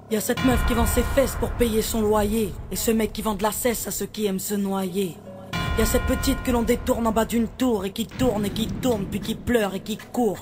Y'a cette meuf qui vend ses fesses pour payer son loyer, et ce mec qui vend de la cesse à ceux qui aiment se noyer. Y'a cette petite que l'on détourne en bas d'une tour, et qui tourne, puis qui pleure et qui court.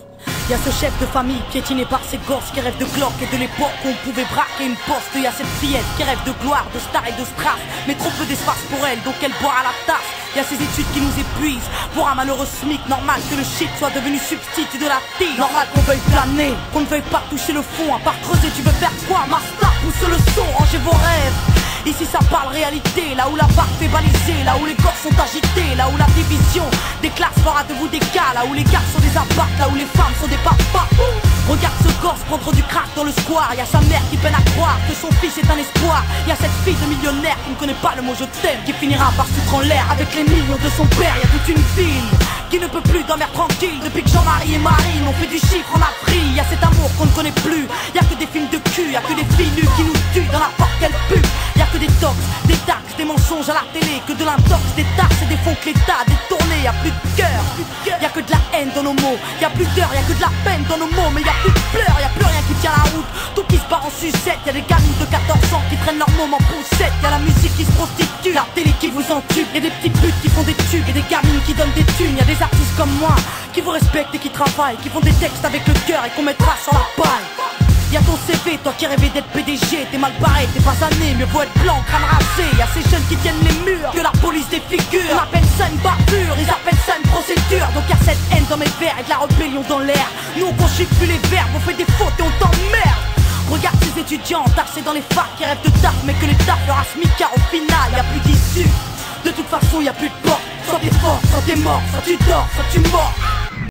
Y'a ce chef de famille piétiné par ses gosses, qui rêve de glock et de l'époque où on pouvait braquer une poste. Y'a cette fillette qui rêve de gloire, de star et de strass, mais trop peu d'espace pour elle, donc elle boit à la tasse. Y'a ces études qui nous épuisent, pour un malheureux SMIC. Normal que le shit soit devenu substitut de la tige. Normal qu'on veuille planer, qu'on ne veuille pas toucher le fond. À part creuser, tu veux faire quoi? Master, pousse le son, rangez vos rêves. Ici ça parle réalité, là où la barre fait baliser, là où les corps sont agités, là où la division des classes fera de vous des cas, là où les gars sont des apparts, là où les femmes sont des papas. Regarde ce gosse prendre du crack dans le square. Y'a sa mère qui peine à croire que son fils est un espoir. Y'a cette fille de millionnaire qui ne connaît pas le mot je t'aime, qui finira par foutre en l'air avec les millions de son père. Y'a toute une ville qui ne peut plus dormir tranquille depuis que Jean-Marie et Marine ont fait du chiffre en Afrique. Y'a cet amour qu'on ne connaît plus, y'a que des films de cul, y'a que des filles nues qui nous tuent dans n'importe quelle pub. Y'a que des tox, des taxes, des mensonges à la télé, que de l'intox, des tarses et des fonds que l'État a détournés. Y'a plus de cœur, y'a que de la haine dans nos mots. Y'a plus d'heures, y'a que de la peine dans nos mots. Mais y'a plus de pleurs, y'a plus rien qui tient la route. Tout qui se barre en sucette, y'a des gamines de 14 ans qui traînent leur môme en poussette. Y'a la musique qui se prostitue, la télé qui vous entube. Y'a des petites putes qui font des tubes et des gamines qui donnent des thunes. Y'a des artistes comme moi qui vous respectent et qui travaillent, qui font des textes avec le cœur et qu'on mettra sur la paille. Y'a ton CV, toi qui rêvais d'être PDG, t'es mal barré, t'es pas né, mieux vaut être blanc, crâne rasé. Y'a ces jeunes qui tiennent les murs, que la police défigure. On appelle ça une bavure, ils appellent ça une procédure. Donc y'a cette haine dans mes vers et de la rébellion dans l'air. Nous on conjugue plus les verbes, on fait des fautes et on t'emmerde. Regarde ces étudiants tassés dans les facs qui rêvent de taf, mais que les taf leur a smicard au final, y'a plus d'issue. De toute façon y'a plus de porte, soit t'es fort, soit t'es mort, soit tu dors, soit tu mords.